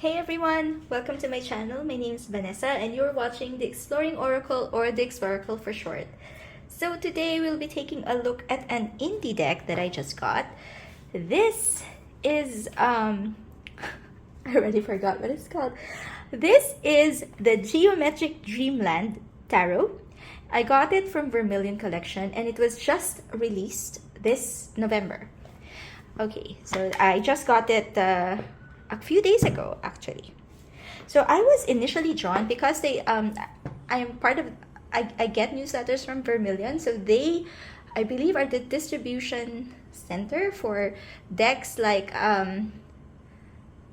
Hey everyone! Welcome to my channel. My name is Vanessa and you're watching the Exploring Oracle, or the Exploracle for short. So today we'll be taking a look at an indie deck that I just got. This is I already forgot what it's called. This is the Geometric Dreamland Tarot. I got it from Vermilion Collection and it was just released this November. Okay, so I just got it a few days ago actually. So I was initially drawn because I am part of, I get newsletters from Vermilion, so they, I believe, are the distribution center for decks like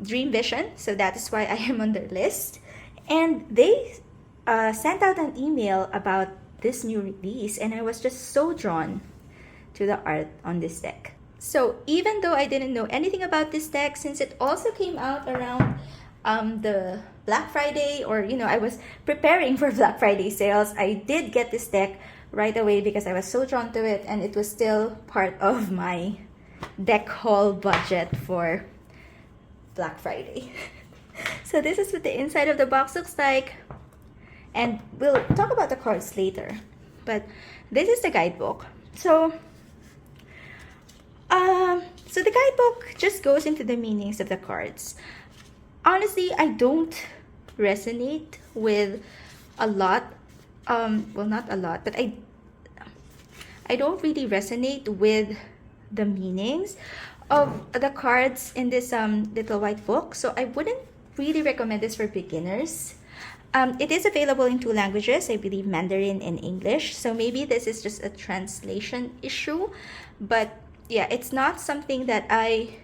Dream Vision, so that is why I am on their list. And they sent out an email about this new release and I was just so drawn to the art on this deck. So even though I didn't know anything about this deck, since it also came out around the Black Friday, or I was preparing for Black Friday sales, I did get this deck right away because I was so drawn to it and it was still part of my deck haul budget for Black Friday. So this is what the inside of the box looks like, and we'll talk about the cards later, but this is the guidebook. So the guidebook just goes into the meanings of the cards. Honestly, I don't resonate with a lot, well, not a lot, but I don't really resonate with the meanings of the cards in this little white book, so I wouldn't really recommend this for beginners. It is available in 2 languages, I believe Mandarin and English, so maybe this is just a translation issue, but yeah, it's not something that I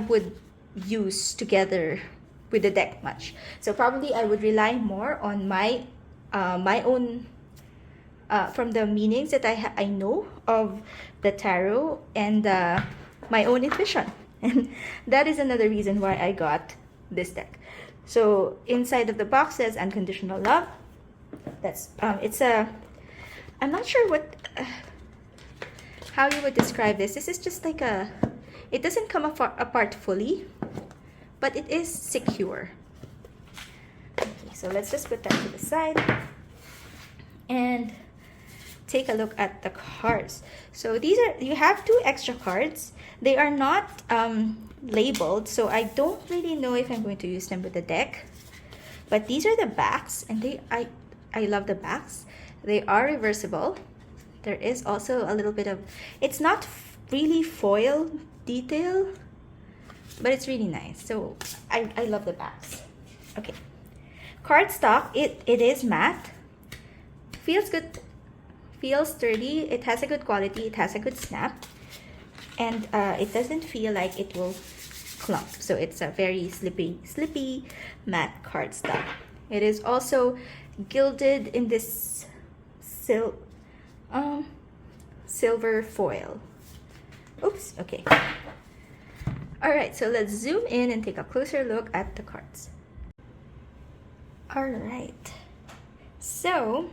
would use together with the deck much. So probably I would rely more on my own from the meanings that I know of the tarot and my own intuition. And that is another reason why I got this deck. So inside of the box says unconditional love. That's it's a, I'm not sure what how you would describe this. This is just like a, it doesn't come apart fully, but it is secure. Okay, so let's just put that to the side and take a look at the cards. So these are, you have 2 extra cards. They are not labeled, so I don't really know if I'm going to use them with the deck, but these are the backs, and I love the backs. They are reversible. There is also a little bit of, it's not really foil detail, but it's really nice. So I love the backs. Okay, cardstock, it is matte, feels good, feels sturdy, it has a good quality, it has a good snap, and it doesn't feel like it will clump. So it's a very slippy matte cardstock. It is also gilded in this silver foil. Oops, okay. Alright, so let's zoom in and take a closer look at the cards. Alright, so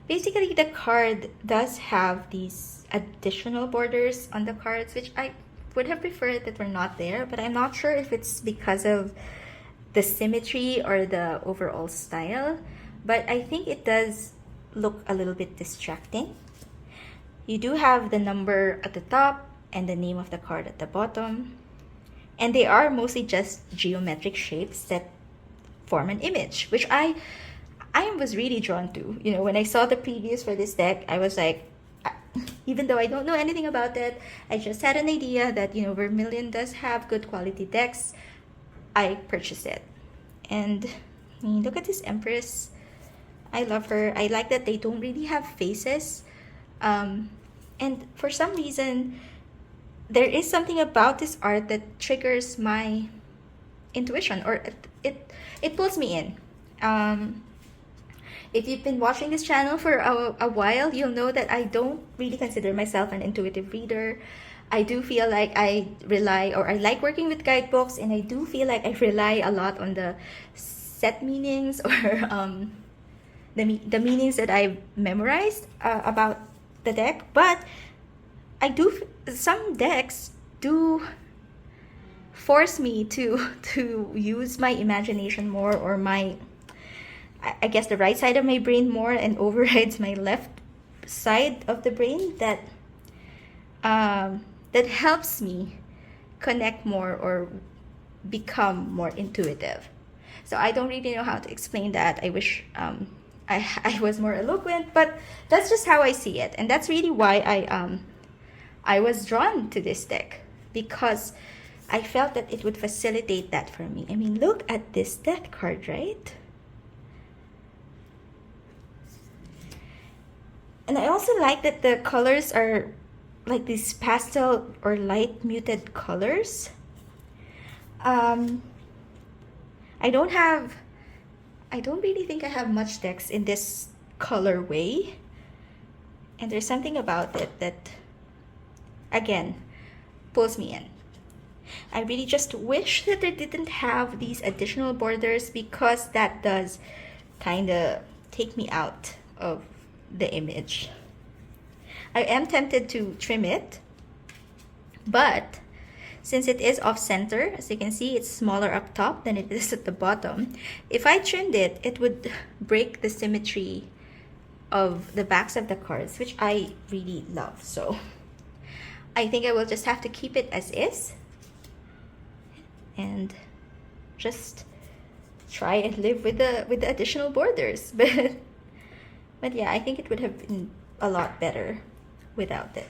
basically the card does have these additional borders on the cards, which I would have preferred that were not there, but I'm not sure if it's because of the symmetry or the overall style, but I think it does look a little bit distracting. You do have the number at the top and the name of the card at the bottom, and they are mostly just geometric shapes that form an image, which I was really drawn to. When I saw the previews for this deck, I was like, even though I don't know anything about it, I just had an idea that Vermilion does have good quality decks. I purchased it, and look at this Empress. I love her. I like that they don't really have faces, and for some reason there is something about this art that triggers my intuition, or it pulls me in. If you've been watching this channel for a while, you'll know that I don't really consider myself an intuitive reader. I do feel like I rely, or I like working with guidebooks, and I do feel like I rely a lot on the set meanings, or the meanings that I've memorized about the deck. But some decks do force me to use my imagination more, or my, I guess, the right side of my brain more, and overrides my left side of the brain, that that helps me connect more or become more intuitive. So I don't really know how to explain that. I wish I was more eloquent, but that's just how I see it, and that's really why I was drawn to this deck, because I felt that it would facilitate that for me. I mean, look at this death card, right? And I also like that the colors are like these pastel or light muted colors. I don't really think I have much decks in this colorway. And there's something about it that, again, pulls me in. I really just wish that they didn't have these additional borders, because that does kind of take me out of the image. I am tempted to trim it, but since it is off center, as you can see, it's smaller up top than it is at the bottom. If I trimmed it, it would break the symmetry of the backs of the cards, which I really love. So I think I will just have to keep it as is and just try and live with the additional borders. But yeah, I think it would have been a lot better without it.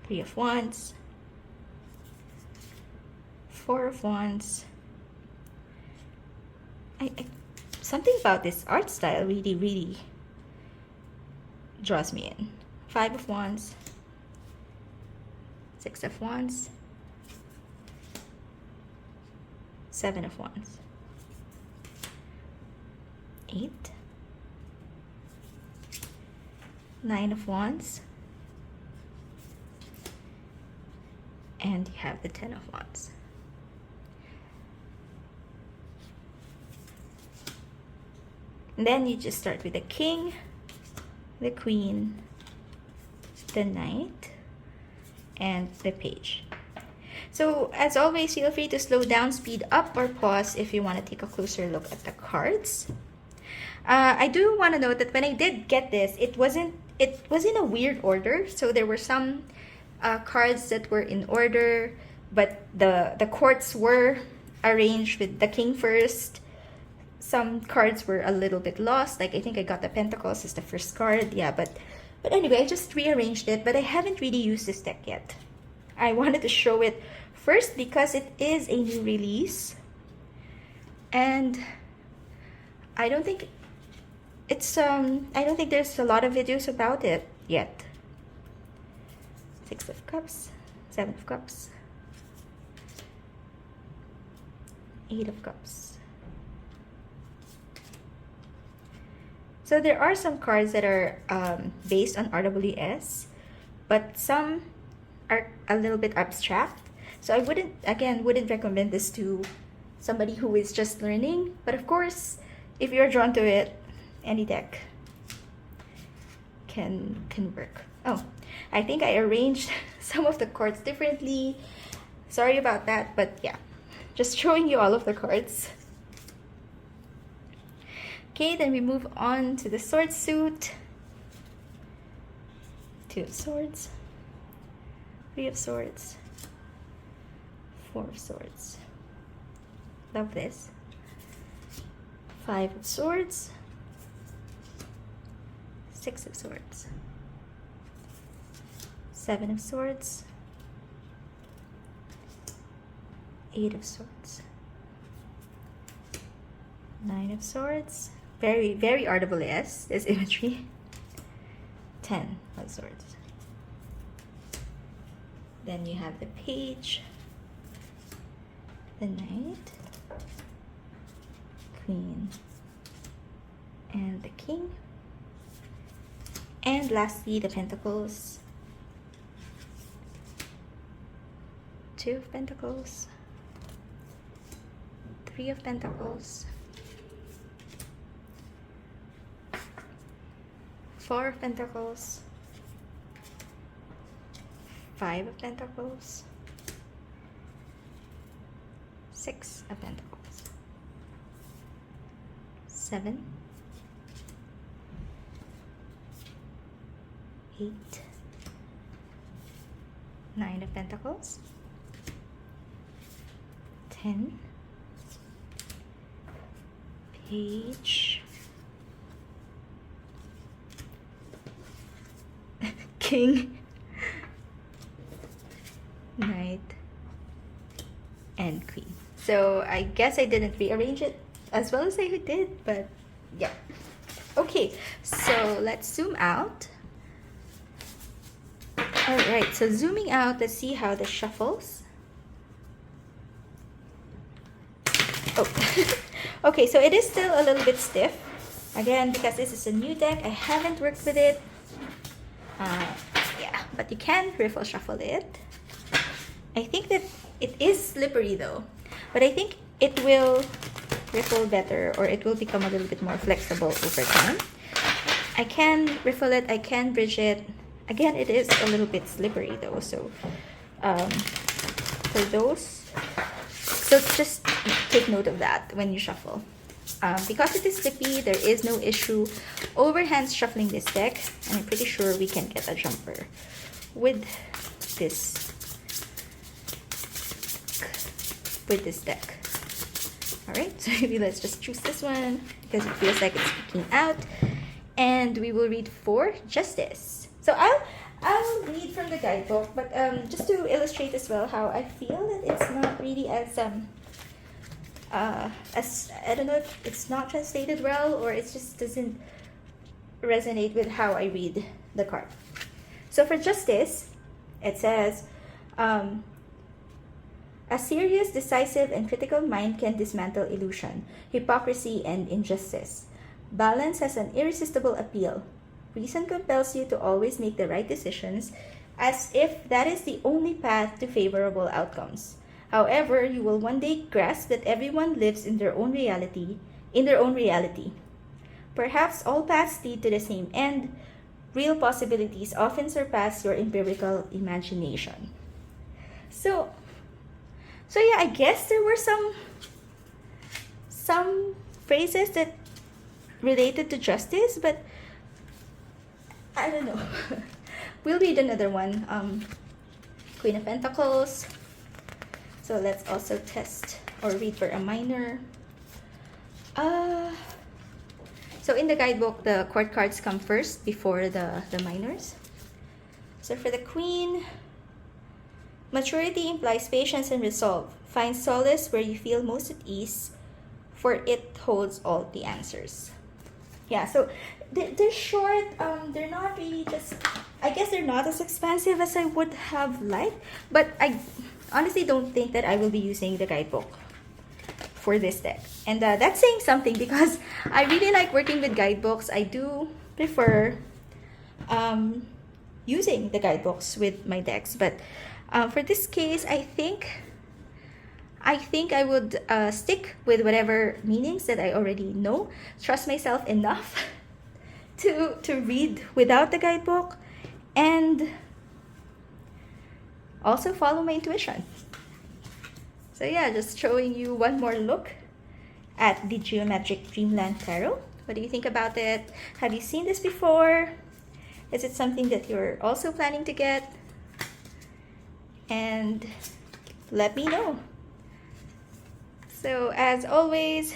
3 of Wands, 4 of Wands. Something about this art style really draws me in. 5 of Wands, 6 of Wands, 7 of Wands, 8, 9 of Wands, and you have the 10 of Wands. And then you just start with the King, the Queen, the Knight, and the Page. So as always, feel free to slow down, speed up, or pause if you want to take a closer look at the cards. I do want to note that when I did get this, it was in a weird order. So there were some cards that were in order, but the courts were arranged with the King first. Some cards were a little bit lost. Like I think I got the Pentacles as the first card. Yeah, but anyway, I just rearranged it, but I haven't really used this deck yet. I wanted to show it first because it is a new release, and I don't think there's a lot of videos about it yet. 6 of Cups, 7 of Cups, 8 of Cups. So there are some cards that are based on RWS, but some are a little bit abstract. So I wouldn't recommend this to somebody who is just learning. But of course, if you're drawn to it, any deck can work. Oh, I think I arranged some of the cards differently. Sorry about that, but yeah, just showing you all of the cards. Okay, then we move on to the sword suit. 2 of Swords, 3 of Swords, 4 of Swords. Love this. 5 of Swords, 6 of Swords, 7 of Swords, 8 of Swords, 9 of Swords. Very RWS, this imagery. 10 of Swords. Then you have the Page, the Knight, Queen, and the King. And lastly, the Pentacles. 2 of Pentacles, 3 of Pentacles, 4 of Pentacles, 5 of Pentacles, 6 of Pentacles, 7, 8, 9 of Pentacles, 10, Page, King, Knight, and Queen. So I guess I didn't rearrange it as well as I did, but yeah. Okay, so let's zoom out. Alright, so zooming out, let's see how this shuffles. Oh, okay, so it is still a little bit stiff. Again, because this is a new deck, I haven't worked with it. Yeah, but you can riffle shuffle it. I think that it is slippery though, but I think it will riffle better, or it will become a little bit more flexible over time. I can riffle it, I can bridge it. Again, it is a little bit slippery though, so for those, so just take note of that when you shuffle. Because it is slippy, there is no issue overhand shuffling this deck, and I'm pretty sure we can get a jumper with this deck. Alright, so maybe let's just choose this one because it feels like it's speaking out, and we will read for Justice. So I'll read from the guidebook, but just to illustrate as well how I feel that it's not really as I don't know if it's not translated well, or it just doesn't resonate with how I read the card. So for Justice, it says, a serious, decisive, and critical mind can dismantle illusion, hypocrisy, and injustice. Balance has an irresistible appeal. Reason compels you to always make the right decisions, as if that is the only path to favorable outcomes. However, you will one day grasp that everyone lives in their own reality. Perhaps all paths lead to the same end. Real possibilities often surpass your empirical imagination. So yeah, I guess there were some phrases that related to justice, but I don't know. We'll read another one. Queen of Pentacles. So let's also test or read for a minor. So in the guidebook, the court cards come first before the minors. So for the Queen, maturity implies patience and resolve. Find solace where you feel most at ease, for it holds all the answers. Yeah, so they're short. They're not really just, I guess they're not as expansive as I would have liked, but I honestly don't think that I will be using the guidebook for this deck. And that's saying something, because I really like working with guidebooks. I do prefer using the guidebooks with my decks, but for this case, I think I would stick with whatever meanings that I already know. Trust myself enough to read without the guidebook, and also follow my intuition. So yeah, just showing you one more look at the Geometric Dreamland Tarot. What do you think about it? Have you seen this before? Is it something that you're also planning to get? And let me know. So as always,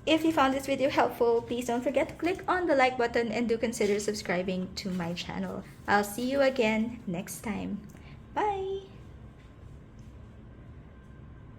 if you found this video helpful, please don't forget to click on the like button and do consider subscribing to my channel. I'll see you again next time. Bye!